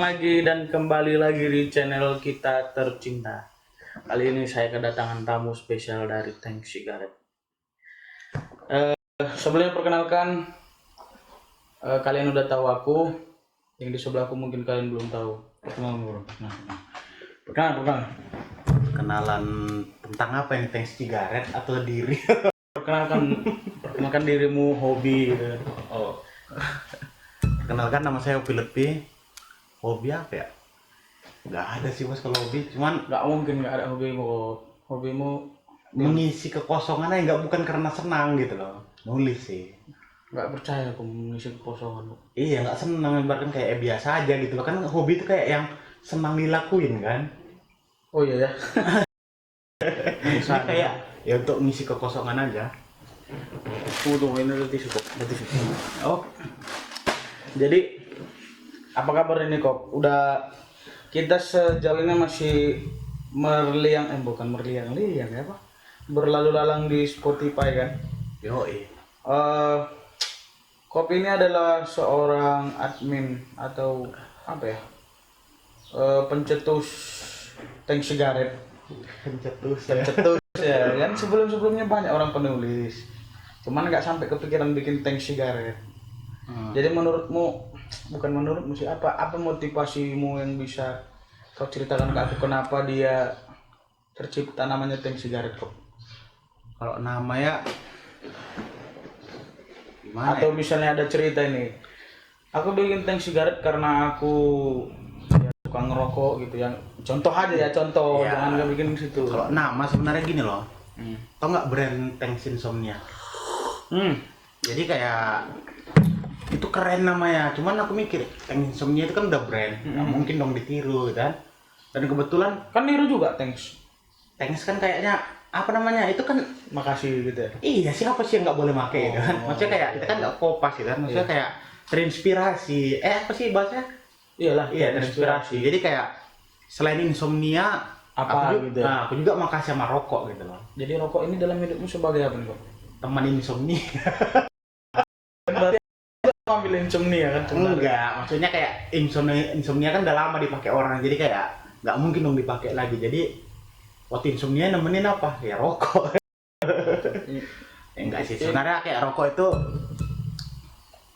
lagi dan kembali lagi di channel kita tercinta. Kali ini saya kedatangan tamu spesial dari Tank Cigarette. Sebelumnya perkenalkan, kalian udah tahu aku, yang di sebelah aku mungkin kalian belum tahu. Perkenalan. Kenalan tentang apa yang Tank Cigarette atau diri? Perkenalkan dirimu, hobi gitu. Oh. Perkenalkan, nama saya Opi Letpi. Hobi apa ya? Nggak ada sih mas kalau hobi, cuman Nggak mungkin nggak ada hobimu. Hobimu mengisi kekosongan aja, nggak bukan karena senang gitu loh. Nulis sih. nggak percaya aku mengisi kekosongan. Iya, nggak senang, ibaratkan kayak biasa aja gitu loh. Kan hobi itu kayak yang senang dilakuin kan. Oh iya ya. Ini kayak ya untuk ngisi kekosongan aja. Tunggu, ini udah tisu kok. Oh. Jadi apa kabar ini kok? Udah kita sejauh ini masih bukan merliang-liang ya apa? Berlalu lalang di Spotify kan. Yoi. Kopi ini adalah seorang admin atau apa ya? Pencetus Tank Cigarette. Pencetus Ya kan sebelumnya banyak orang penulis. Cuman nggak sampai kepikiran bikin Tank Cigarette. Jadi bukan menurutmu sih, apa motivasimu yang bisa kau ceritakan ke aku, kenapa dia tercipta namanya Tank Cigarette kok? Kalau nama ya gimana Atau ya? misalnya ada cerita ini, aku bikin Tank Cigarette karena aku ya, suka ngerokok gitu yang contoh aja ya, contoh Ya. jangan nggak bikin situ. Kalau nama sebenarnya gini loh. Tau nggak brand Tank Insomnia? Jadi kayak itu keren namanya, cuman aku mikir Tank Insomnia itu kan udah brand, nggak mungkin dong ditiru gitu kan. Dan kebetulan Kan niru juga Tanks. Tanks kan kayaknya apa namanya itu kan, Makasih gitu ya. iya siapa sih yang nggak boleh pakai gitu kan. Maksudnya kayak kita kan nggak kopas gitu kan, maksudnya kayak terinspirasi, apa sih bahasanya? Iyalah, Iya, terinspirasi. Jadi kayak selain insomnia Apa aku, gitu ya? nah, aku juga makasih sama rokok gitu loh, Jadi rokok ini dalam hidupmu sebagai apa nih kok? teman insomnia. Berarti ambil insomnia kan? Enggak, maksudnya kayak insomnia kan udah lama dipakai orang, jadi kayak nggak mungkin dong dipakai lagi. Jadi waktu insomnia nemenin apa? Ya rokok. Enggak sih, sebenarnya kayak rokok itu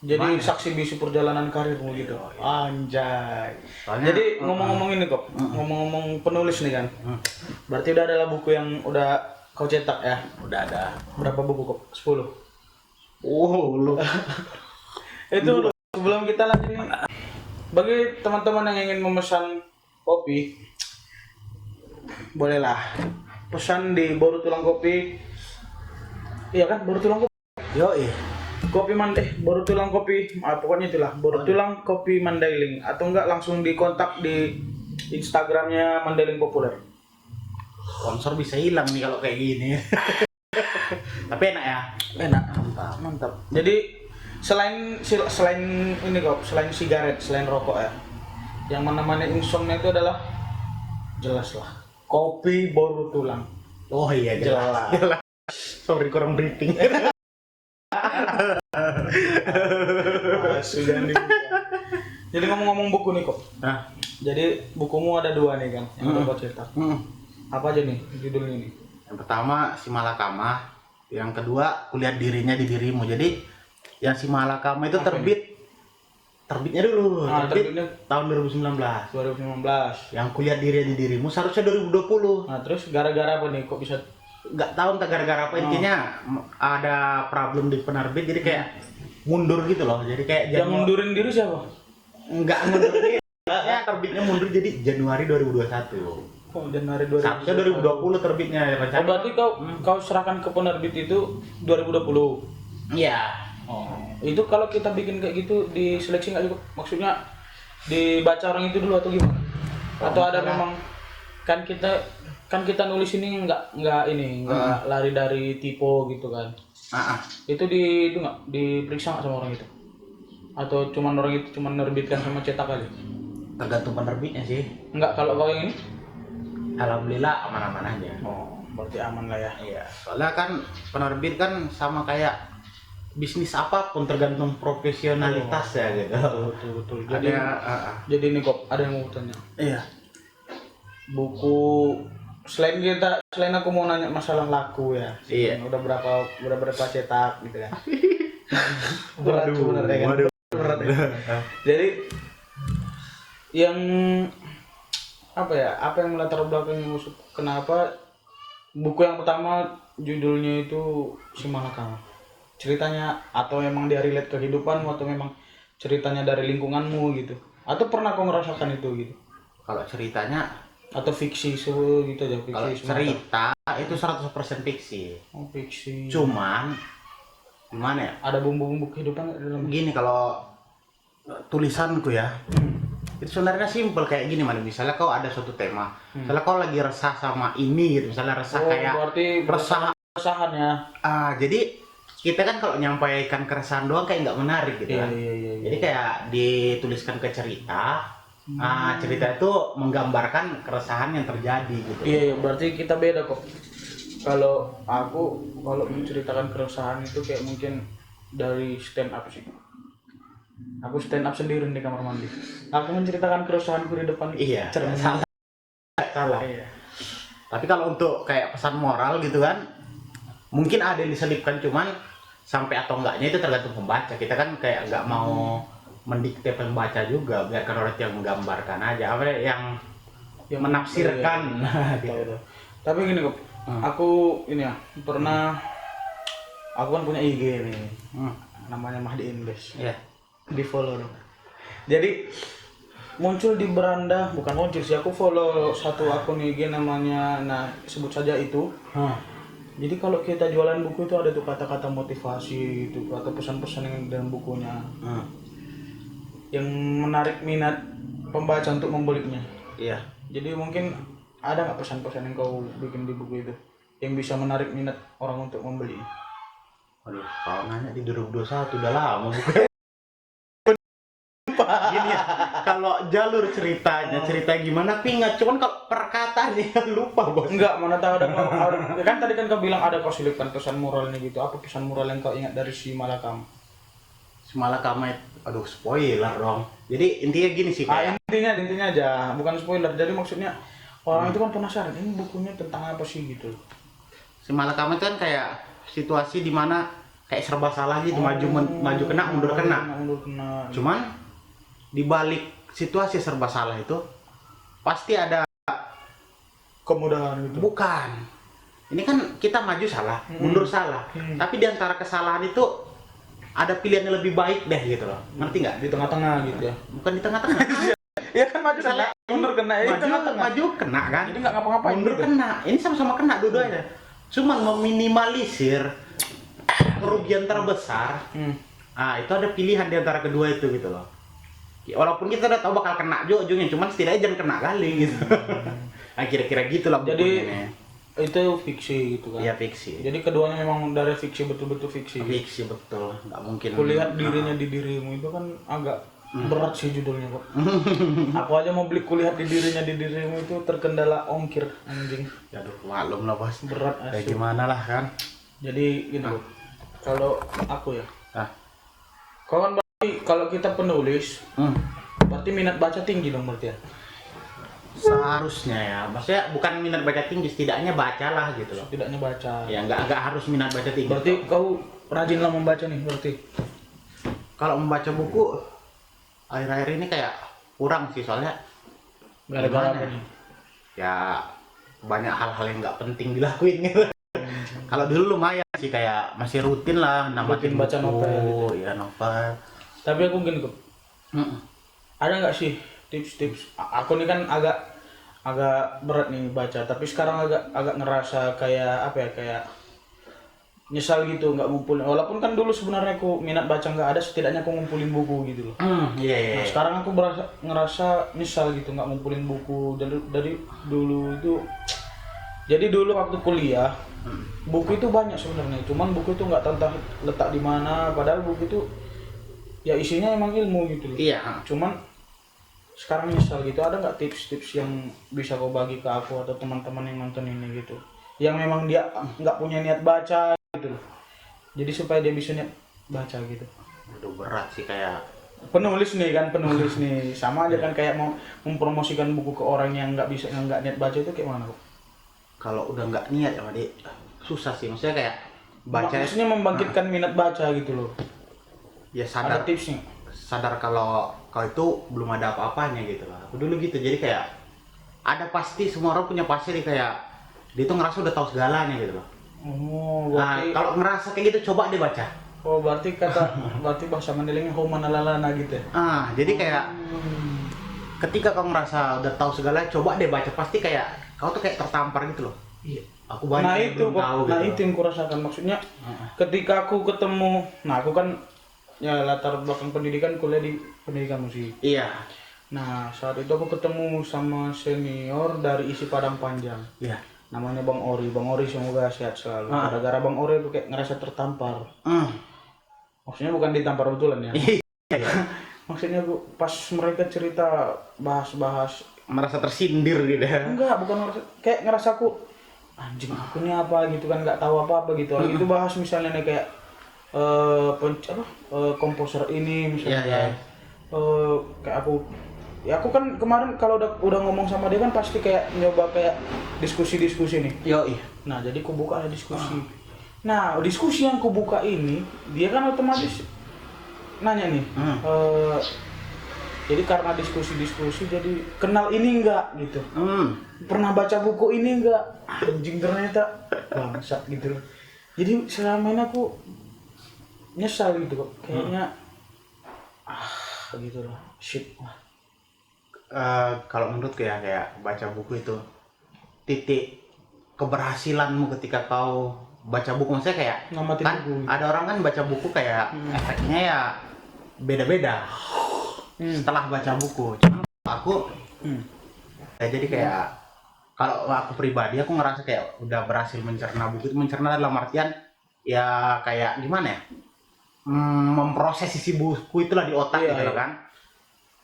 Jadi gimana? saksi bisu perjalanan karirmu gitu. Anjay. Soalnya, Jadi ngomong-ngomong ini kok, ngomong-ngomong penulis nih kan. Berarti udah ada buku yang udah kau cetak ya? udah ada. Berapa buku kok? 10. Lu. Itu sebelum kita lanjut nih, bagi teman-teman yang ingin memesan kopi, bolehlah pesan di Baru Tulang Kopi. Iya kan, Baru Tulang Kopi. Yoi. Baru Tulang Kopi, pokoknya itulah Baru Tulang Kopi Mandailing, atau enggak langsung dikontak di Instagramnya Mandailing Populer. Sponsor bisa hilang nih kalau kayak gini. Tapi enak ya. Enak, mantap. Jadi selain ini kok, selain sigaret, selain rokok ya, yang menemani insomnia itu adalah jelas lah kopi Baru Tulang. Oh iya jelas. Sorry kurang briefing. Sudah dibuka. Jadi ngomong-ngomong buku nih kok. Nah, Jadi bukumu ada 2 nih kan, yang udah kau cetak. Apa aja nih judulnya nih? yang pertama si Malakama, yang kedua kulihat dirinya di dirimu. Jadi yang si Malakama itu Apa terbitnya dulu, terbitnya tahun 2019. 2015. Yang kulihat diri di dirimu seharusnya 2020. Nah terus gara-gara apa nih kok bisa? Nggak tahu entah gara-gara apa, intinya ada problem di penerbit, jadi kayak mundur gitu loh. Jadi kayak Yang mundurin diri siapa? nggak mundur diri. Ya terbitnya mundur jadi Januari 2021. Oh, Januari 2020. Seharusnya 2020 terbitnya rencana. Oh, berarti kau serahkan ke penerbit itu 2020. Iya. Oh, itu kalau kita bikin kayak gitu diseleksi nggak cukup? Maksudnya dibaca orang itu dulu atau gimana? Atau ada memang kan kita nulis ini nggak lari dari tipe gitu kan? Itu itu nggak diperiksa nggak sama orang itu? Atau cuman orang itu cuman nerbitkan sama cetak aja? Tergantung penerbitnya sih. Nggak, kalau kau yang ini? Alhamdulillah aman-aman aja. Oh, berarti aman lah ya. Iya. Soalnya kan penerbit kan sama kayak bisnis apapun tergantung profesionalitas ya gitu. Betul. Jadi Ada jadi ini kok ada yang mau tanya. iya. Buku selain aku mau nanya masalah laku ya. Iya. Udah berapa cetak gitu kan. Berat sebenarnya kan. Berat ya. Jadi yang apa yang melatar belakangnya kenapa buku yang pertama judulnya itu Si Malakama? Ceritanya atau emang dia relate kehidupanmu atau memang ceritanya dari lingkunganmu gitu? Atau pernah kau ngerasakan itu gitu? Kalau ceritanya, Atau fiksi gitu aja, kalau fiksi cerita itu 100% fiksi. Oh, fiksi. Cuman gimana ya? Ada bumbu-bumbu kehidupan nggak di dalam? Gini kalau tulisanku ya, itu sebenarnya simpel kayak gini man. Misalnya kau ada suatu tema, misalnya kau lagi resah sama ini gitu, misalnya resah kayak berarti resah. keresahan ya. Jadi kita kan kalau nyampaikan keresahan doang kayak nggak menarik gitu kan. Iya. Jadi kayak dituliskan ke cerita. Cerita itu menggambarkan keresahan yang terjadi gitu. Iya, berarti kita beda kok. Kalau menceritakan keresahan itu kayak mungkin dari stand up sih. Aku stand up sendiri di kamar mandi. Aku menceritakan keresahanku di depan Iya, cermin. salah. Iya. Tapi kalau untuk kayak pesan moral gitu kan, mungkin ada yang diselipkan, cuman sampai atau enggaknya itu tergantung pembaca. Kita kan kayak nggak mau mendikte pembaca juga, biarkan orang yang menggambarkan aja, apa yang menafsirkan. Gitu. Tapi gini kok, aku ini ya pernah, aku kan punya IG nih, namanya Mahdi Invest. Iya. Di follow dong. Jadi muncul di beranda, bukan muncul sih, aku follow satu akun IG namanya, nah sebut saja itu. Jadi kalau kita jualan buku itu ada tuh kata-kata motivasi itu atau pesan-pesan yang dalam bukunya yang menarik minat pembaca untuk membelinya. Iya. Jadi mungkin ada nggak pesan-pesan yang kau bikin di buku itu yang bisa menarik minat orang untuk membeli? Aduh, kalau nanya di 2021 udah lama buku. Gini ya, kalau jalur ceritanya cerita gimana aku ingat, cuman kalau perkataannya lupa bos. Enggak, mana tahu ada kan tadi kan kau bilang ada kau selipkan pesan moralnya gitu. Apa pesan moral yang kau ingat dari Si Malakama? Si Malakama, aduh spoiler dong. Jadi intinya gini sih kayak, Intinya aja, bukan spoiler. Jadi maksudnya orang itu kan penasaran, ini bukunya tentang apa sih gitu. Si Malakama itu kan kayak situasi di mana kayak serba salah gitu, maju kena mundur kena. Cuman di balik situasi serba salah itu pasti ada kemudahan gitu. Bukan. Ini kan kita maju salah, mundur salah. Tapi di antara kesalahan itu ada pilihan yang lebih baik deh gitu loh. Ngerti nggak? Di tengah-tengah gitu ya. Bukan di tengah-tengah. Iya kan maju kena, mundur kena ya. Maju kena kan? Jadi nggak ngapa-ngapain. Mundur gitu. kena. Ini sama-sama kena dua-duanya. Cuman meminimalisir kerugian terbesar. Itu ada pilihan di antara kedua itu gitu loh. Ya, walaupun kita udah tahu bakal kena juga ujungnya, cuman setidaknya jangan kena kali gitu. Nah, kira-kira gitulah Jadi bukunya. itu fiksi gitu kan. Iya, fiksi. Jadi keduanya memang dari fiksi, betul-betul fiksi. Fiksi betul, nggak mungkin. Kulihat dirinya di dirimu itu kan agak berat sih judulnya kok. Aku aja mau beli kulihat di dirinya di dirimu itu terkendala ongkir anjing. Aduh, maklum lah bos. Berat Kayak asu. gimana lah kan. Jadi gini kok. Kalau aku ya. Ah. Kau kan berarti kalau kita penulis, berarti minat baca tinggi dong berarti ya. Seharusnya ya, maksudnya bukan minat baca tinggi, setidaknya bacalah gitu loh. Setidaknya baca. Ya nggak harus minat baca tinggi. Berarti kau rajinlah membaca nih berarti. Kalau membaca buku akhir-akhir ini kayak kurang sih, soalnya Gara-gara apa gimana nih? ya banyak hal-hal yang nggak penting dilakuin gitu. Kalau dulu lumayan sih, kayak masih rutin lah namatin Rutin baca buku, novel gitu. ya novel. Tapi aku gini kok. Ada nggak sih tips-tips? Aku nih kan agak berat nih baca, tapi sekarang agak ngerasa kayak apa ya, kayak nyesal gitu nggak ngumpulin. Walaupun kan dulu sebenarnya aku minat baca nggak ada, setidaknya aku ngumpulin buku gitu loh. Iya. Nah, sekarang aku ngerasa nyesal gitu nggak ngumpulin buku dari dulu itu. Jadi dulu waktu kuliah buku itu banyak sebenarnya, cuman buku itu nggak tahu letak di mana. Padahal buku itu ya isinya emang ilmu gitu loh. Iya. Cuman sekarang nyesal gitu. Ada nggak tips-tips yang bisa kau bagi ke aku atau teman-teman yang nonton ini gitu, yang memang dia nggak punya niat baca gitu loh, jadi supaya dia bisa baca gitu? Udah berat sih kayak Penulis nih sama aja kan kayak mau mempromosikan buku ke orang yang nggak niat baca itu kayak mana kok? kalau udah nggak niat ya Dik, susah sih maksudnya kayak baca Maksudnya membangkitkan minat baca gitu loh. ya Ada tipsnya? sadar kalau kau itu belum ada apa-apanya gitu lah. Aku dulu gitu jadi kayak ada pasti semua orang punya pasti nih kayak dia tuh ngerasa udah tahu segalanya gitu loh. Oh, Nah, berarti kalau ngerasa kayak gitu coba deh baca. berarti bahasa Mandelengnya homanalalana gitu ya. Jadi kayak Hmm. ketika kau ngerasa udah tahu segalanya coba deh baca pasti kayak kau tuh kayak tertampar gitu loh. Iya, aku banyak Nah yang itu, belum tahu nah gitu. itu yang kurasakan maksudnya ketika aku ketemu, nah aku kan ya latar belakang pendidikan kuliah di pendidikan musik. Iya. Nah saat itu aku ketemu sama senior dari isi Padang Panjang. Iya. Namanya Bang Ori. Bang Ori semoga sehat selalu. Gara-gara Bang Ori aku kayak ngerasa tertampar. Maksudnya bukan ditampar betulan ya. Iya. Maksudnya aku pas mereka cerita bahas-bahas Merasa tersindir gitu ya. enggak, bukan ngerasa kayak ngerasa aku anjing aku ini apa gitu kan nggak tahu apa-apa gitu. Orang itu bahas misalnya nih kayak komposer ini misalnya. Iya, iya. Kayak aku kan kemarin kalau udah ngomong sama dia kan pasti kayak nyoba kayak diskusi-diskusi nih. Yo, iya. Nah, jadi ku buka ada diskusi. Nah, diskusi yang ku buka ini, dia kan otomatis nanya nih. Jadi karena diskusi-diskusi jadi kenal ini enggak gitu. Pernah baca buku ini enggak? Anjing ternyata bangsat gitu loh. Jadi selama ini aku nyesal gitu kok. Kayaknya gitu loh. Shit. Kalau menurutku ya kayak baca buku itu titik keberhasilanmu ketika kau baca buku maksudnya kayak Ngamatin kan buku. ada orang kan baca buku kayak efeknya ya beda-beda setelah baca buku. Cuman aku ya jadi kayak kalau aku pribadi aku ngerasa kayak udah berhasil mencerna buku itu. Mencerna dalam artian ya kayak gimana ya, memproses isi buku itulah di otak Iya, gitu iya. kan.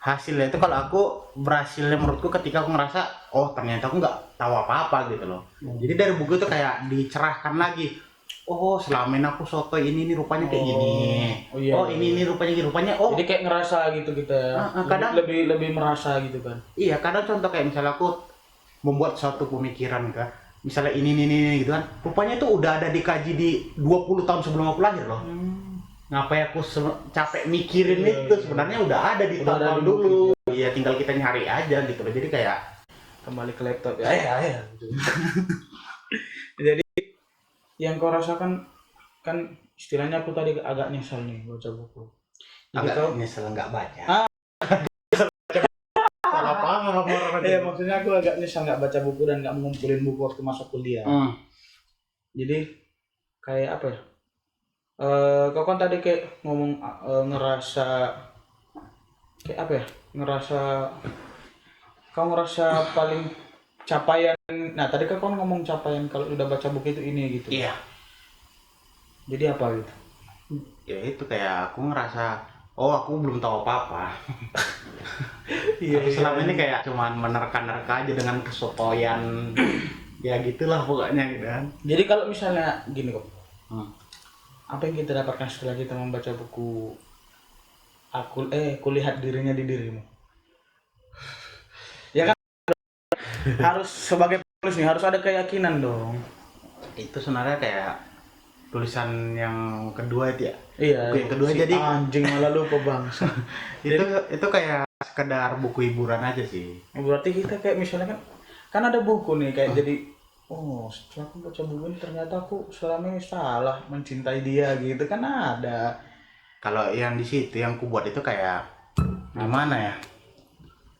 Hasilnya itu kalau aku berhasilnya menurutku ketika aku ngerasa oh ternyata aku nggak tahu apa-apa gitu loh. Jadi dari buku itu kayak dicerahkan lagi. Oh selama ini aku soto ini rupanya kayak gini. Oh, iya, Oh iya, ini rupanya gini rupanya. Oh Jadi kayak ngerasa gitu kita ya. kadang- lebih merasa gitu kan. iya kadang contoh kayak misalnya aku membuat suatu pemikiran kan. Misalnya ini gitu kan. Rupanya itu udah ada dikaji di 20 tahun sebelum aku lahir loh. Ngapain aku capek mikirin Iya, itu iya. sebenarnya udah ada di Udah ada tahun di dulu. Iya tinggal kita nyari aja gitu loh. Jadi kayak Kembali ke laptop ya. Ya. Jadi yang kau rasakan kan istilahnya aku tadi agak nyesal nih baca buku. Jadi agak kau nyesel nggak baca. Ah. Salah paham sama orang maksudnya aku agak nyesal nggak baca buku dan nggak mengumpulin buku waktu masuk kuliah. Jadi kayak apa ya? Kau kan tadi kayak ngomong ngerasa kayak apa ya? Kau ngerasa paling capaian. Nah, tadi kan kau ngomong capaian kalau udah baca buku itu ini gitu. Iya. Jadi apa gitu? Ya itu kayak aku ngerasa oh aku belum tahu apa-apa. Aku selama ini kayak cuman menerka-nerka aja dengan kesotoyan. Ya gitulah pokoknya gitu kan. Jadi kalau misalnya gini kok. Hmm. Apa yang kita dapatkan setelah kita membaca buku kulihat dirinya di dirimu? Ya kan harus sebagai penulis nih harus ada keyakinan dong. Itu sebenarnya kayak tulisan yang kedua itu ya. Iya. Buku yang kedua si jadi anjing malah lupa bangsa. itu kayak sekedar buku hiburan aja sih. Berarti kita kayak misalnya kan ada buku nih kayak jadi setelah aku baca buku ini ternyata aku selama ini salah mencintai dia gitu kan ada. Kalau yang di situ yang ku buat itu kayak gimana ya?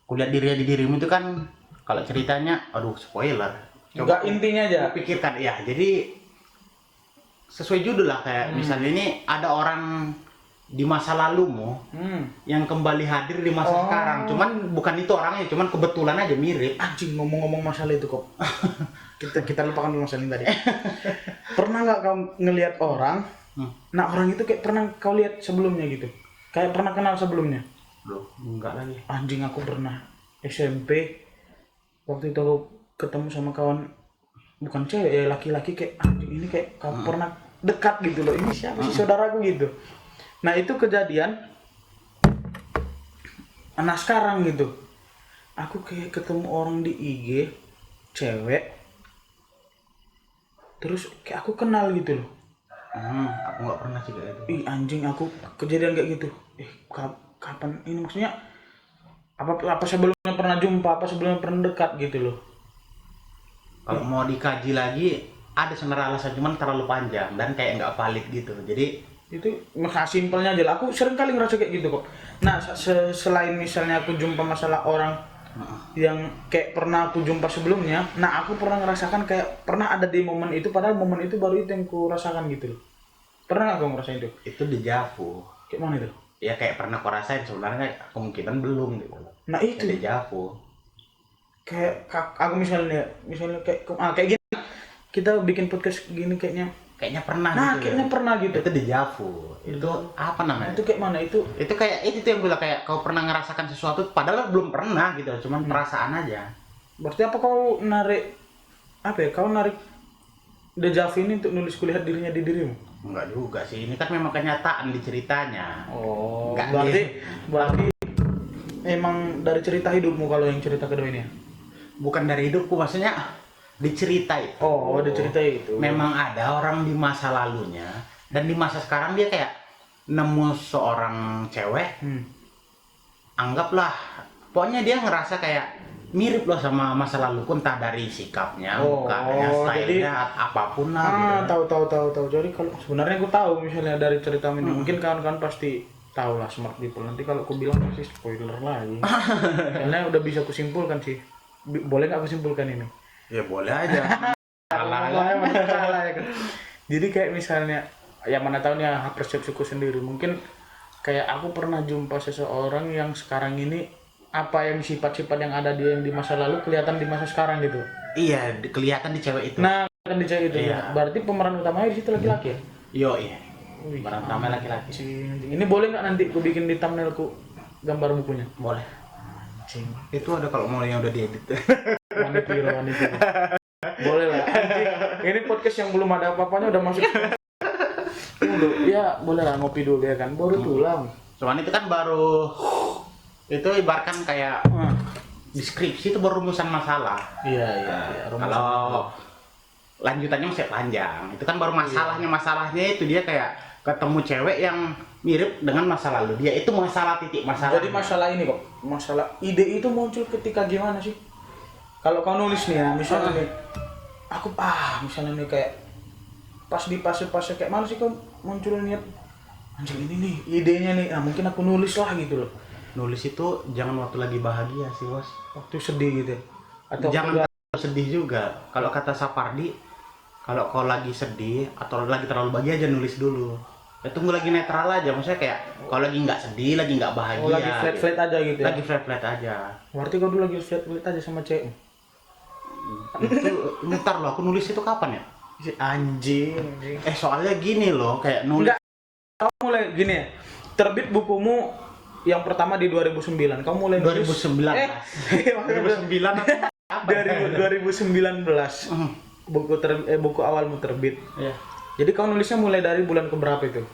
Kulihat diri di dirimu itu kan kalau ceritanya aduh spoiler. Enggak intinya aja. Pikirkan ya. Jadi sesuai judul lah kayak misalnya ini ada orang di masa lalumu yang kembali hadir di masa sekarang. Cuman bukan itu orangnya, cuman kebetulan aja mirip. Anjing ngomong-ngomong masalah itu kok. kita lupakan dulu masalah ini tadi. Pernah nggak kau ngelihat orang? Nah orang itu kayak pernah kau lihat sebelumnya gitu. Kayak pernah kenal sebelumnya. Loh, enggak lagi. Anjing aku pernah SMP. Waktu itu aku ketemu sama kawan bukan cewek ya laki-laki kayak anjing ini kayak kau pernah dekat gitu loh. Ini siapa sih saudaraku gitu. Nah itu kejadian. Nah sekarang gitu, aku kayak ketemu orang di IG, cewek, terus kayak aku kenal gitu loh. Aku nggak pernah sih kayak gitu. Ih anjing, aku kejadian kayak gitu. Kapan ini maksudnya? Apa sebelumnya pernah jumpa, apa sebelumnya pernah dekat gitu loh. Kalau mau dikaji lagi, ada sebenarnya alasan, cuman terlalu panjang dan kayak nggak valid gitu. Jadi Itu simpelnya aja lah. Aku sering kali ngerasa kayak gitu kok. Nah selain misalnya aku jumpa masalah orang yang kayak pernah aku jumpa sebelumnya, nah aku pernah ngerasakan kayak pernah ada di momen itu, padahal momen itu baru itu yang ku rasakan gitu loh. Pernah nggak kamu ngerasain itu? itu dejavu. Kayak mana itu? Ya kayak pernah kau rasain, sebenarnya kemungkinan belum gitu. Nah itu Dejavu. kayak aku misalnya kayak gini, kita bikin podcast gini Kayaknya pernah nah gitu. kayaknya pernah gitu. Itu dejavu. Itu apa namanya? Itu kayak mana itu? Itu kayak itu yang bilang kayak kau pernah ngerasakan sesuatu padahal belum pernah gitu, cuman perasaan aja. Berarti apa kau narik kau narik dejavu ini untuk nulis kulihat dirinya di dirimu? Enggak juga sih, ini kan memang kenyataan di ceritanya. Oh, Enggak berarti emang dari cerita hidupmu kalau yang cerita kedua ini ya? Bukan dari hidupku, maksudnya diceritain. Oh, cerita itu. Memang ada orang di masa lalunya dan di masa sekarang dia kayak nemu seorang cewek, anggaplah pokoknya dia ngerasa kayak mirip loh sama masa laluku, entah dari sikapnya, mukanya, stylenya, apapun lah gitu. Tahu. Jadi kalau sebenarnya aku tahu misalnya dari cerita ini, mungkin kawan-kawan pasti tahu lah Smart People. Nanti kalau aku bilang pasti spoiler lagi. Karena udah bisa kusimpulkan sih. Boleh nggak aku simpulkan ini? Ya boleh aja. Salah ya kan. Jadi kayak misalnya, ya mana tahu nih ya, persepsiku sendiri. Mungkin kayak aku pernah jumpa seseorang yang sekarang ini apa yang sifat-sifat yang ada dia yang di masa lalu kelihatan di masa sekarang gitu. Iya, kelihatan di cewek itu. Nah, kan di cewek itu. Iya. Berarti pemeran utamanya di situ laki-laki ya? Iya. Barang utama laki-laki. Ini boleh nggak nanti aku bikin di thumbnailku gambar bukunya? Boleh. Itu ada kalau mau yang udah diedit. Wanita. Boleh lah. Anjing. Ini podcast yang belum ada apa-apanya udah masuk. Ya boleh lah, ngopi dulu ya kan. Baru pulang. Cuman itu kan baru itu ibaratkan kayak deskripsi itu baru rumusan masalah. Iya. Kalau lanjutannya masih panjang. Itu kan baru masalahnya itu dia kayak ketemu cewek yang mirip dengan masa lalu dia. Itu masalah titik masalah. Jadi masalah ini kok, masalah ide itu muncul ketika gimana sih? Kalau kau nulis nih ya, misalnya nih, aku misalnya nih kayak pas di fase kayak mana sih kau muncul niat anjing ini nih idenya nih, nah mungkin aku nulis lah gitu loh. Nulis itu jangan waktu lagi bahagia sih bos. Waktu sedih gitu. Atau jangan terlalu sedih juga. Kalau kata Sapardi, kalau kau lagi sedih atau lagi terlalu bahagia aja nulis dulu. Ya tunggu lagi netral aja, maksudnya kayak kalau lagi nggak sedih, lagi nggak bahagia. lagi flat aja gitu ya? Lagi flat aja. Berarti kau dulu lagi flat aja sama cewek? Itu ntar loh, aku nulis itu kapan ya? Anjing. Soalnya gini loh, kayak nulis. Enggak. Kamu mulai gini ya, terbit bukumu yang pertama di 2009. Kamu mulai 2019. 2009 apa? 2019. Buku awalmu terbit. Iya. Jadi kau nulisnya mulai dari bulan keberapa itu?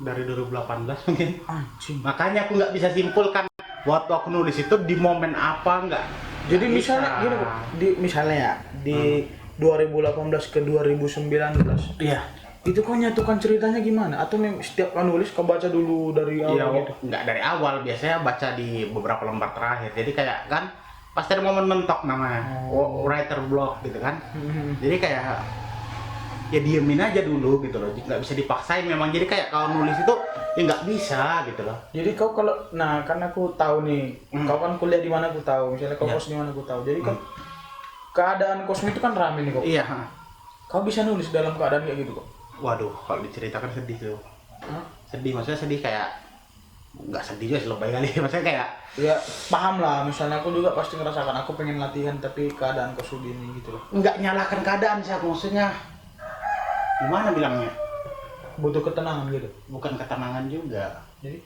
Dari 2018 mungkin. Anjing. Makanya aku nggak bisa simpulkan waktu aku nulis itu di momen apa nggak. Jadi misalnya gini, misalnya ya di 2018 ke 2019. Iya. Itu kau nyatukan ceritanya gimana? Atau setiap kau nulis kau baca dulu dari awal gitu? Nggak dari awal, biasanya baca di beberapa lembar terakhir. Jadi kayak kan pasti ada momen mentok namanya, writer block gitu kan. Jadi kayak ya diemin aja dulu gitu loh, nggak bisa dipaksain memang. Jadi kayak kalau nulis itu ya nggak bisa gitu loh. Jadi kau kalau, nah kan aku tahu nih, kau kan kuliah di mana aku tahu, misalnya kau kos di mana aku tahu. Jadi kan keadaan kosmu itu kan rame nih kok. Iya. Kau bisa nulis dalam keadaan kayak gitu kok? Waduh, kalau diceritakan sedih tuh. Sedih, maksudnya sedih kayak nggak sedih juga sih lebay kali. Maksudnya kayak ya paham lah, misalnya aku juga pasti ngerasakan aku pengen latihan tapi keadaan kos begini gitu loh. nggak nyalahkan keadaan sih aku, maksudnya gimana bilangnya, Butuh ketenangan gitu. bukan ketenangan juga. Jadi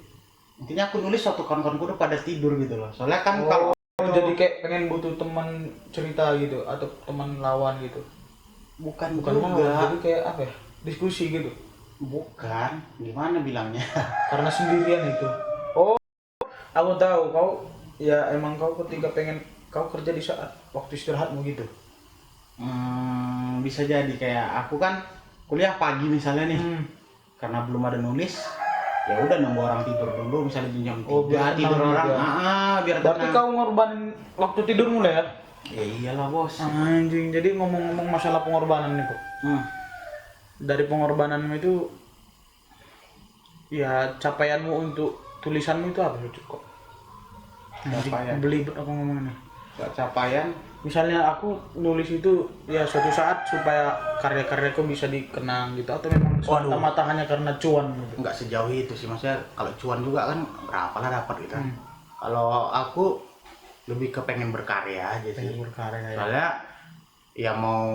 Intinya aku nulis waktu kawan-kawanku udah pada tidur gitu loh. Soalnya kan kalau jadi kayak pengen butuh teman cerita gitu atau teman lawan gitu. bukan Bukan juga. lawan, jadi kayak apa ya? Diskusi gitu. Bukan, gimana bilangnya? Karena sendirian itu. Oh, aku tahu kau ya emang kau ketika pengen kau kerja di saat waktu istirahatmu gitu. Bisa jadi kayak aku kan kuliah pagi misalnya nih, karena belum ada nulis, ya udah nunggu orang tidur dulu, misalnya jam 3 biar tidur tenang orang, juga. biar Berarti tenang. kau ngorbanin waktu tidurmu lah ya? Ya iyalah bos. Anjing, jadi ngomong-ngomong masalah pengorbanan nih kok. Dari pengorbananmu itu, ya capaianmu untuk tulisanmu itu apa kok? Capaian. Beli aku ngomongnya. Capaian. Misalnya aku nulis itu ya suatu saat supaya karya-karyaku bisa dikenang gitu atau memang semata-mata hanya karena cuan gitu. Nggak sejauh itu sih, maksudnya kalau cuan juga kan berapa lah dapat gitu. Kalau aku lebih ke pengen berkarya aja sih. Pengen berkarya ya. Soalnya ya mau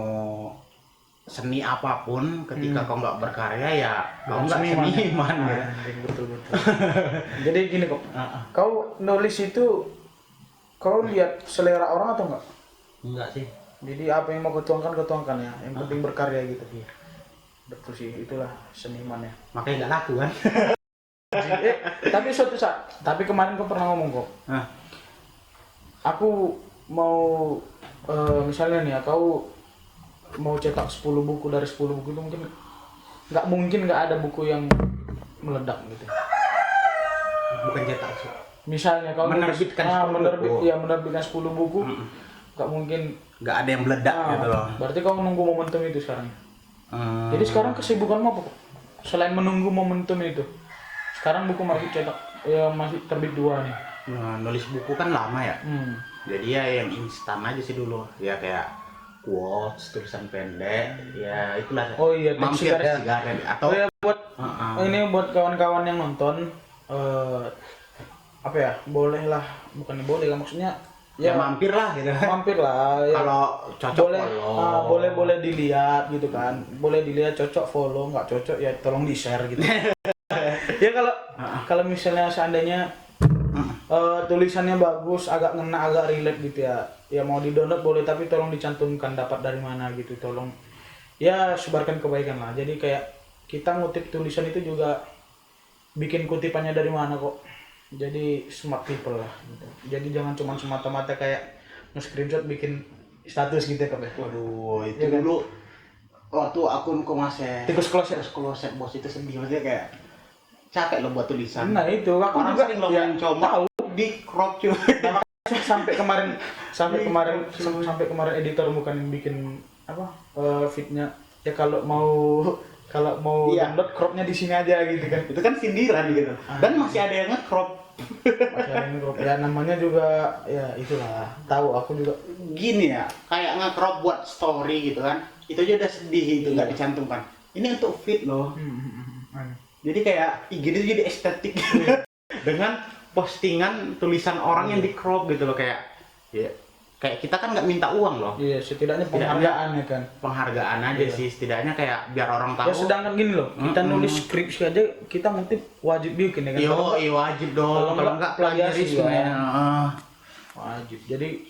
seni apapun ketika kau nggak berkarya ya kau nggak seniman gitu. Betul. Jadi gini kok, kau nulis itu kau lihat selera orang atau enggak? Enggak sih. Jadi apa yang mau ketuangkan ya, yang penting berkarya gitu. Betul sih, itulah seniman ya. Makanya nggak laku kan. Tapi suatu saat, tapi kemarin kau pernah ngomong kok. Aku mau misalnya nih ya, kau mau cetak 10 buku, dari 10 buku itu mungkin nggak ada buku yang meledak gitu. Bukan cetak sih. Misalnya kau menerbitkan 10 buku. menerbitkan 10 buku, nggak mungkin nggak ada yang meledak gitu loh. Berarti kau menunggu momentum itu sekarang. Jadi sekarang kesibukanmu apa kok? Selain menunggu momentum itu, sekarang buku masih cetak, ya masih terbit 2 nih. Nulis buku kan lama ya. Jadi ya yang instan aja sih dulu. Ya kayak quotes, tulisan pendek, ya itulah. Oh iya, mampir ya. Atau ya buat ini buat kawan-kawan yang nonton, apa ya, boleh lah, bukan boleh lah, maksudnya ya mampir lah gitu. Mampir lah ya. Kalau cocok boleh follow. boleh dilihat gitu kan, boleh dilihat, cocok follow, nggak cocok ya tolong di share gitu. Ya kalau misalnya seandainya tulisannya bagus, agak ngena, agak relate gitu ya mau di download boleh, tapi tolong dicantumkan dapat dari mana gitu, tolong ya sebarkan kebaikan lah. Jadi kayak kita ngutip tulisan itu juga bikin kutipannya dari mana kok, jadi smart people lah gitu. Jadi jangan cuma semata-mata kayak nge-screenshot bikin status gitu ya. Waduh, itu ya, dulu kan? Waktu akunku masih tikus kloset bos, itu sedih, maksudnya kayak capek lo buat tulisan. Nah itu aku orang juga sering lo mencoba tahu di crop cuy. sampai kemarin editor bukan yang bikin apa fitnya ya, kalau mau download cropnya di sini aja gitu kan. Itu kan sindiran gitu. Dan masih ada yang nge-crop. Ya namanya juga ya itulah. Tahu aku juga gini ya, kayak nge-crop buat story gitu kan. Itu aja udah sedih itu nggak dicantumkan. Ini untuk feed loh. Jadi kayak IG itu jadi estetik dengan postingan tulisan orang yang di-crop gitu loh, kayak ya kayak kita kan nggak minta uang loh. Iya, setidaknya penghargaan ya kan. Penghargaan aja sih, setidaknya kayak biar orang tahu. Ya sedangkan gini loh, kita nulis skripsi aja kita ngutip wajib bikin ya kan. Iya wajib dong. Kalau nggak plagiarisme ya. Wajib. Jadi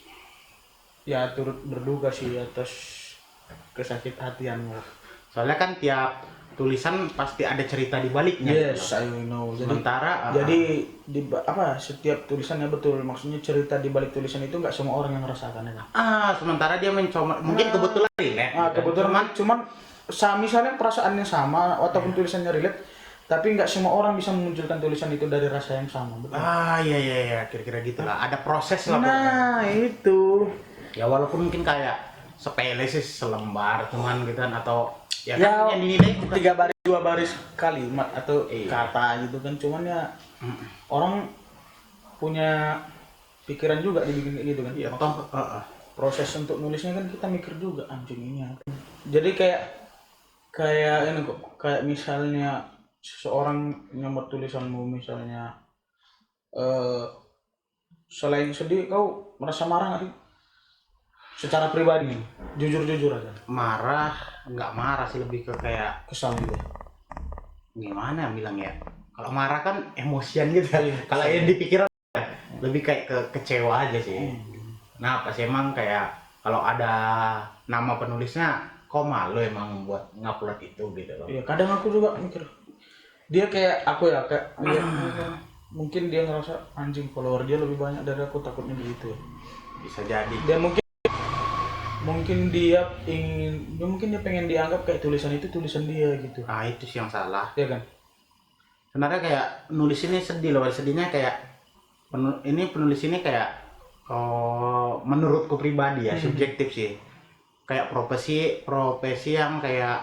ya turut berduka sih atas kesakit hatianmu. Soalnya kan tiap tulisan pasti ada cerita di baliknya. Yes, I know. Sementara jadi setiap tulisannya betul, maksudnya cerita di balik tulisan itu nggak semua orang yang merasakan ya. Sementara dia mencoba, mungkin kebetulan relate. Kebetulan cuman misalnya perasaannya sama ataupun tulisannya relate, tapi nggak semua orang bisa memunculkan tulisan itu dari rasa yang sama, betul? Iya, kira-kira gitulah. Ada proses lah. Nah, itu. Ya walaupun mungkin kayak sepele sih, selembar cuman gitu kan, atau ya kan yang dinilai 3 baris 2 baris kalimat atau kata gitu kan, cuman ya orang punya pikiran juga dibikin kayak gitu kan. Iya, proses untuk nulisnya kan kita mikir juga, anjing ini apa. Jadi kayak ini kok, kayak misalnya seseorang nyambat tulisanmu misalnya, selain sedih kau merasa marah nggak sih? Secara pribadi, jujur aja. Nggak marah sih, lebih ke kayak kesal gitu. Gimana bilang ya? Kalau marah kan emosian gitu. Kalau yang dipikiran lebih kayak kecewa aja sih. Nah pas emang kayak kalau ada nama penulisnya kok malu emang buat ngupload itu gitu loh. Iya, kadang aku juga mikir dia kayak aku ya, kayak dia, mungkin dia ngerasa anjing follower dia lebih banyak dari aku, takutnya begitu. Bisa jadi. Dia mungkin dia mungkin dia pengen dianggap kayak tulisan itu tulisan dia gitu. Ah itu sih yang salah. Iya kan? Sebenarnya kayak nulis ini sedih loh, sedihnya kayak penulis ini kayak menurutku pribadi ya, subjektif sih. Kayak profesi yang kayak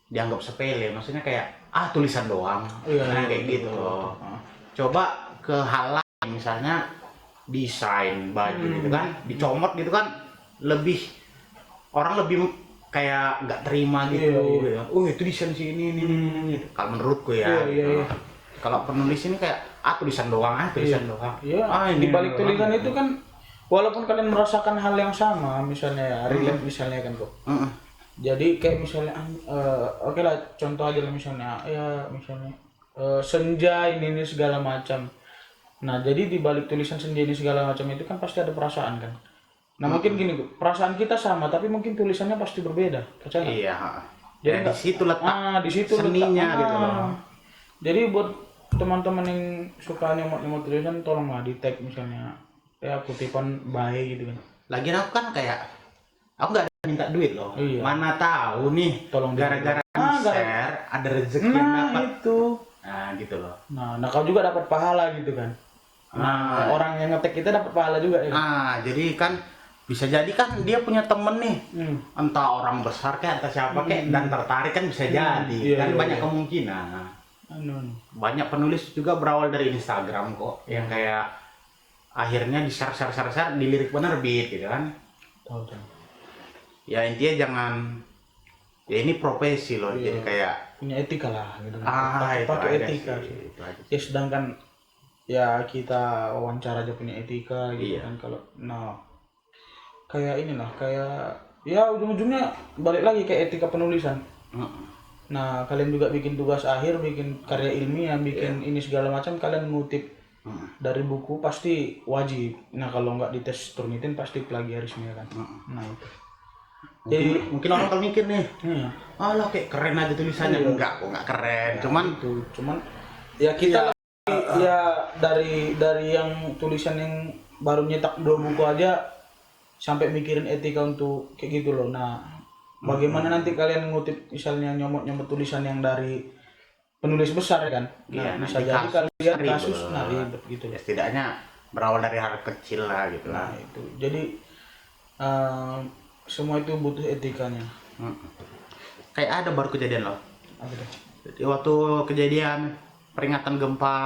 dianggap sepele, maksudnya kayak tulisan doang. Iya, Kayak gitu loh. Coba ke hal lain, misalnya desain baju gitu kan, dicomot gitu kan, orang lebih kayak nggak terima gitu. Iya. Oh itu desain sih ini gitu. Kalau menurutku ya. Iya. Kalau penulis ini kayak tulisan doang, tulisan doang. Iya. Ini Di balik doang. tulisan itu kan, walaupun kalian merasakan hal yang sama, misalnya ya, relate misalnya kan kok. Jadi kayak misalnya, oke lah, contoh aja lah misalnya, ya misalnya senja ini segala macam. Nah jadi di balik tulisan senja ini segala macam itu kan pasti ada perasaan kan. Nah mungkin gini, perasaan kita sama, tapi mungkin tulisannya pasti berbeda, percaya nggak? Iya. Jadi Di situ letak di situ seninya letak, gitu loh. Jadi buat teman-teman yang suka nyomot tulisan, tolonglah di tag misalnya, ya kutipan baik gitu kan. Lagian aku kan kayak, aku nggak ada minta duit loh. Iya. Mana tahu nih, Tolong gara-gara share ada rezeki yang Nah dapat. itu. Nah gitu loh. Nah kau juga dapat pahala gitu kan. Nah, orang yang ngetek kita dapat pahala juga ya. Jadi kan bisa jadi kan dia punya temen nih, entah orang besar kayak entah siapa kayak dan tertarik kan bisa jadi. Iya, Kan iya, banyak iya. kemungkinan. Banyak penulis juga berawal dari Instagram kok, yang kayak akhirnya di share dilirik penerbit gitu kan. Tahu. Ya intinya jangan, ya ini profesi loh, Iya. jadi kayak Punya etika lah gitu kan. itu Pakai aja etika sih, sih. itu aja. Ya sedangkan ya kita wawancara aja punya etika gitu Iya. kan. Kalau kayak inilah, kayak ya ujung-ujungnya balik lagi kayak etika penulisan. Nah kalian juga bikin tugas akhir, bikin karya ilmiah, bikin ini segala macam, kalian ngutip dari buku pasti wajib. Nah kalau nggak dites Turnitin pasti plagiarisme kan. Nah itu. Mungkin orang kalau mikir nih, Iya. alah kayak keren aja tulisannya. Iya. Enggak, kok nggak keren. Cuman Ya kita ya dari yang tulisan yang baru nyetak 2 buku aja sampai mikirin etika untuk kayak gitu loh. Nah, bagaimana nanti kalian ngutip misalnya nyomot tulisan yang dari penulis besar kan? Iya, Nah, bisa nanti jadi kalian kasus ribet. ribet gitu Ya loh. setidaknya berawal dari hal kecil lah gitu Nah, lah. itu. Jadi semua itu butuh etikanya. Kayak ada baru kejadian loh. Apa tuh? Jadi waktu kejadian peringatan gempa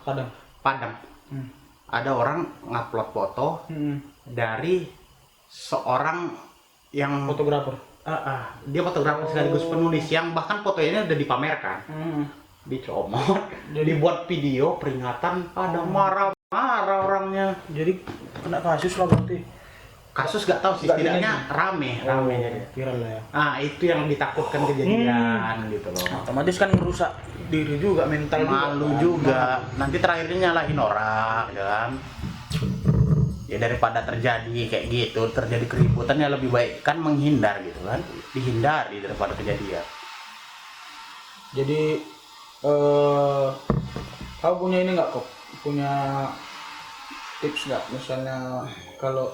Kadang. Padang, ada orang ngupload foto dari seorang yang Fotografer. dia fotografer sekaligus penulis yang bahkan fotonya udah dipamerkan, dicomot, dibuat video peringatan, pada marah-marah orangnya. Jadi kena kasus lah berarti. Kasus gak tahu sih, setidaknya rame jadi. Viral lah ya. Itu yang ditakutkan kejadian gitu loh. Otomatis kan ngerusak diri juga, mental Malu juga. Nanti terakhirnya nyalahin orang, ya kan? Ya daripada terjadi kayak gitu, terjadi keributan, ya lebih baik kan menghindar gitu kan, dihindari daripada kejadian. Jadi kau punya ini nggak kok? Punya tips nggak? Misalnya kalau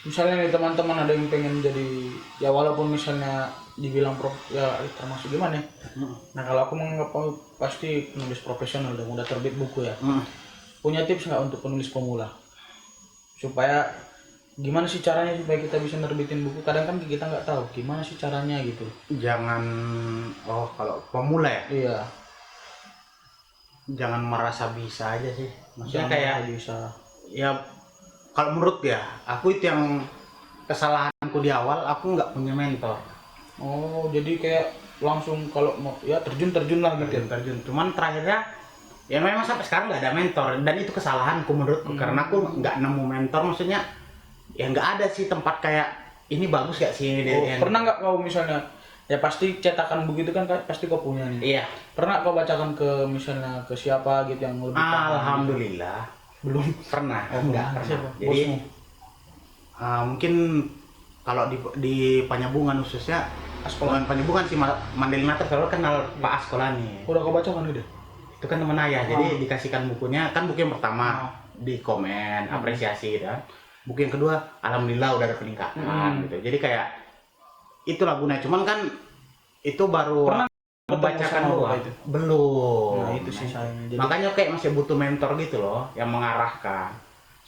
misalnya nih teman-teman ada yang pengen jadi, ya walaupun misalnya dibilang ya termasuk gimana ya? Nah kalau aku menganggap kau pasti penulis profesional dan udah terbit buku ya. Punya tips nggak untuk penulis pemula? Supaya gimana sih caranya supaya kita bisa nerbitin buku? Kadang kan kita nggak tahu gimana sih caranya gitu. Jangan, kalau pemula ya, Iya. jangan merasa bisa aja sih. Maksudnya Jangan kayak bisa. ya, kalau menurut ya, aku itu yang kesalahanku di awal, aku nggak punya mentor. Oh, jadi kayak langsung kalau mau ya terjun lah gitu. Terjun. Cuman terakhirnya ya memang sampai sekarang nggak ada mentor, dan itu kesalahanku menurutku, karena aku nggak nemu mentor. Maksudnya ya nggak ada sih tempat kayak ini bagus gak sih. Pernah nggak kau misalnya, ya pasti cetakan buku itu kan pasti kau punya nih. Iya. Pernah kau bacakan ke misalnya ke siapa gitu yang lebih paham? Alhamdulillah Belum. pernah. Enggak. Pernah. Siapa? Jadi Bosmu? mungkin kalau di Panyabungan khususnya bukan Panyabungan sih, Mandalina terus kenal Pak Askolani. Udah kau baca kan gitu? Itu kan teman ayah, jadi dikasihkan bukunya, kan buku yang pertama di komen apresiasi gitu kan. Buku yang kedua alhamdulillah udah ada peningkatan gitu. Jadi kayak itulah gunanya, cuman kan itu baru Pernah membacakan sama doang. itu? Belum. Nah itu sih sayangnya. Jadi, Makanya kayak masih butuh mentor gitu loh yang mengarahkan.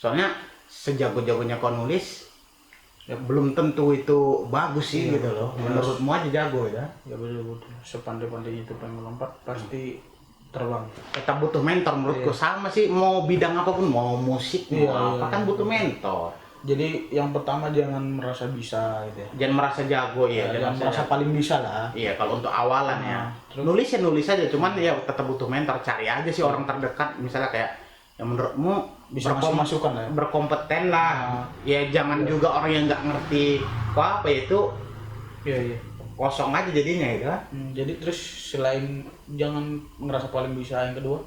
Soalnya sejago-jagonya kau nulis ya belum tentu itu bagus sih gitu loh. Menurutmu aja jago ya. ya betul-betul sepandai-pandai itu pengen melompat pasti terbang. Tetap butuh mentor menurutku. Sama sih, mau bidang apapun, mau musik, mau apa kan butuh mentor. Jadi yang pertama jangan merasa bisa gitu ya. Jangan merasa jago ya, Jangan merasa paling bisa lah. Iya, kalau untuk awalan ya. Nulis ya nulis aja, cuman ya tetap butuh mentor. Cari aja sih orang terdekat, misalnya kayak yang menurutmu Bisa ngasih masukan lah ya. berkompeten lah. Ya jangan juga orang yang nggak ngerti apa ya itu Iya. kosong aja jadinya gitu kan. Jadi terus selain jangan ngerasa paling bisa, yang kedua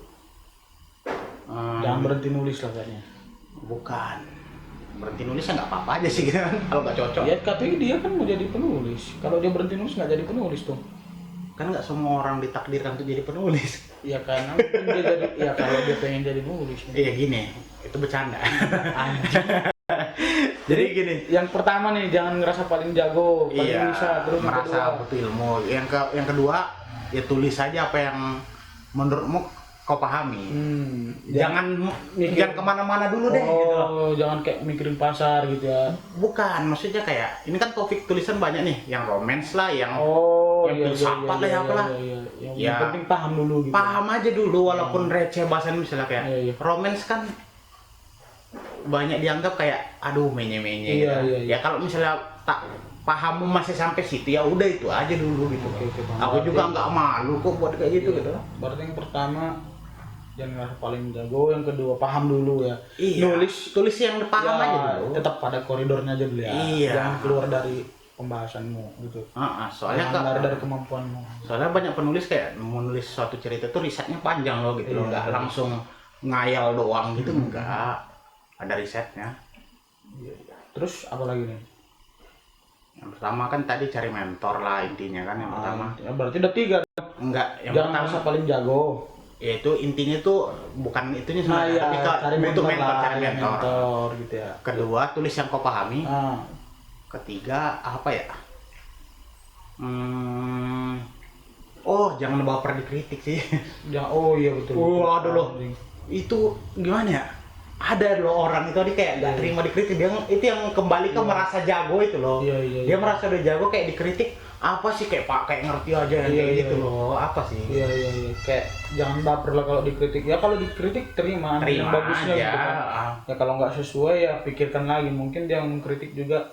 jangan berhenti nulis lah kayaknya. Bukan berhenti nulisnya nggak apa-apa aja sih gitu kan, kalau nggak cocok. Ya katanya dia kan mau jadi penulis. Kalau dia berhenti nulis nggak jadi penulis tuh. Kan nggak semua orang ditakdirkan untuk jadi penulis. Ya karena mungkin dia jadi, ya kalau dia pengen jadi penulis. Iya gini, itu bercanda. Jadi gini, yang pertama nih jangan ngerasa paling jago, paling bisa, terus yang merasa kedua, butuh ilmu. Yang kedua ya tulis saja apa yang menurutmu kau pahami. Jangan kemana-mana dulu deh. Gitu loh. Jangan kayak mikirin pasar gitu ya. Bukan, maksudnya kayak ini kan topik tulisan banyak nih, yang romance lah, yang filsafat lah, yang apalah. Yang penting paham dulu gitu. Paham aja dulu, walaupun receh bahasan misalnya kayak romance kan banyak dianggap kayak aduh menye-menye gitu. Ya kalau misalnya tak paham masih sampai situ ya udah itu aja dulu gitu. Aku juga nggak malu kok buat kayak gitu gitu. Berarti yang pertama jangan ngerasa paling jago, yang kedua paham dulu ya. Tulis yang paham aja dulu. Tetap pada koridornya aja dulu ya. Jangan keluar dari pembahasanmu gitu. Soalnya jangan dari kemampuanmu. Soalnya banyak penulis kayak menulis suatu cerita tuh risetnya panjang loh gitu loh, nggak langsung ngayal doang gitu, enggak. Ada risetnya. Terus apa lagi nih? Yang pertama kan tadi cari mentor lah intinya kan yang pertama. Ya berarti udah 3. Enggak, yang jangan pertama merasa paling jago. Ya itu intinya tuh bukan itunya sebenarnya, tapi cari butuh mentor mentor. Gitu ya. Kedua, tulis yang kau pahami. Ketiga, apa ya? Jangan baper dikritik sih. Iya betul. Aduh loh. Itu gimana ya? Ada loh orang itu tadi kayak nggak terima dikritik, dia itu yang kembali ke merasa jago itu loh. Dia merasa udah jago kayak dikritik apa sih, kayak ngerti aja kayak gitu loh, apa sih? Iya kayak jangan baper lah kalau dikritik. Ya kalau dikritik terima yang bagusnya aja. Gitu kan. Ya kalau nggak sesuai ya pikirkan lagi, mungkin dia yang mengkritik juga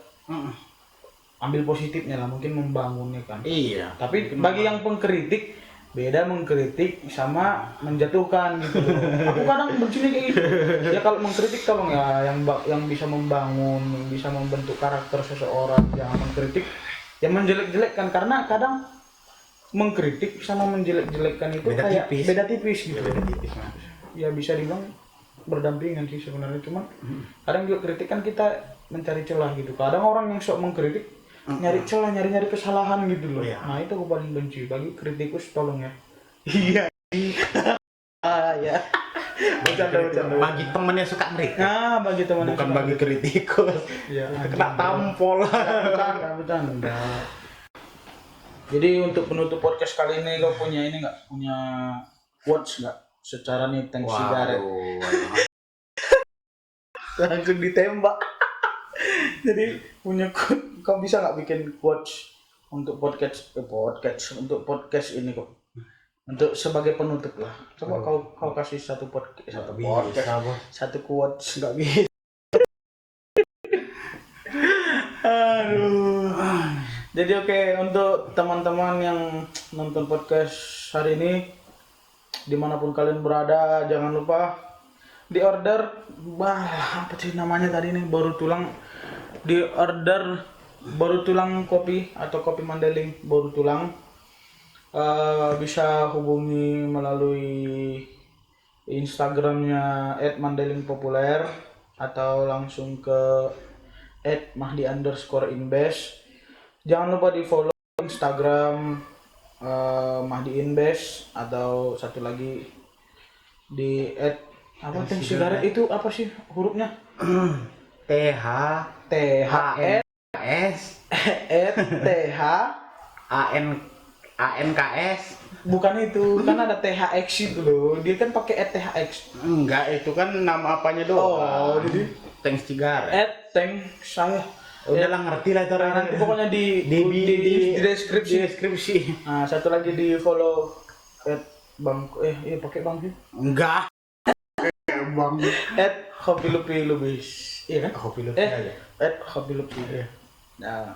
ambil positifnya lah, mungkin membangunnya kan. Iya. Tapi bagi yang pengkritik beda mengkritik sama menjatuhkan gitu loh. Aku kadang bencinya kayak gitu. Ya kalau mengkritik tolong ya yang bisa membangun, yang bisa membentuk karakter seseorang, jangan mengkritik yang menjelek-jelekkan, karena kadang mengkritik sama menjelek-jelekkan itu beda tipis gitu. Beda tipis. Ya bisa dibilang berdampingan sih sebenarnya, cuman kadang juga kritik kan kita mencari celah gitu. Kadang orang yang sok mengkritik nyari celah, nyari kesalahan gitu loh. Nah itu aku paling benci. Bagi kritikus tolong ya. Iya. Ya. Bercanda. Bagi temen yang suka kritik. Bagi teman bukan bagi kritikus. Ya, kena tampol. Bercanda. Jadi untuk penutup podcast kali ini kau punya ini nggak? Punya quotes nggak? Secara nih tank sigaret. Langsung ditembak. Jadi punya quote, kau bisa nggak bikin quotes untuk podcast untuk podcast ini kok, untuk sebagai penutup lah. Coba kau kasih satu podcast, satu quotes. Nggak bisa. Aduh. Jadi oke, untuk teman-teman yang nonton podcast hari ini, dimanapun kalian berada, jangan lupa di order apa sih namanya tadi nih, di order baru tulang kopi atau kopi Mandailing baru tulang. Bisa hubungi melalui Instagramnya @mandailingpopuler atau langsung ke @mahdi_invest. Jangan lupa di follow Instagram Mahdi Invest, atau satu lagi di @Thanks Cigarette. Itu apa sih hurufnya? TH THN S TH ANKS. bukan itu, kan ada THX itu loh. Dia kan pakai @THX. Enggak, itu kan nama apanya doang. jadi Thanks Cigar. @thanks saya. Udah lah, ngerti lah itu orang. Nanti pokoknya di deskripsi. Di deskripsi. Nah, satu lagi di follow Bang pakai Bang sih. Enggak. Bang. Hobi Lupi Lubis. Iya kan? Kopi lu aja. Hobi Lupi. Nah,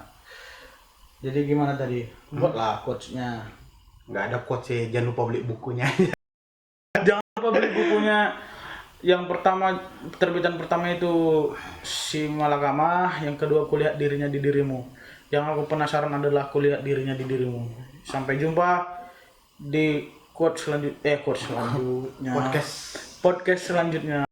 jadi gimana tadi? Buatlah quotes-nya. Enggak ada quotes sih, jangan lupa beli bukunya. Jangan lupa beli bukunya. Yang pertama, terbitan pertama itu Si Malakama, yang kedua Kulihat Dirinya di Dirimu. Yang aku penasaran adalah Kulihat Dirinya di Dirimu. Sampai jumpa di quote selanjutnya. Podcast Podcast selanjutnya.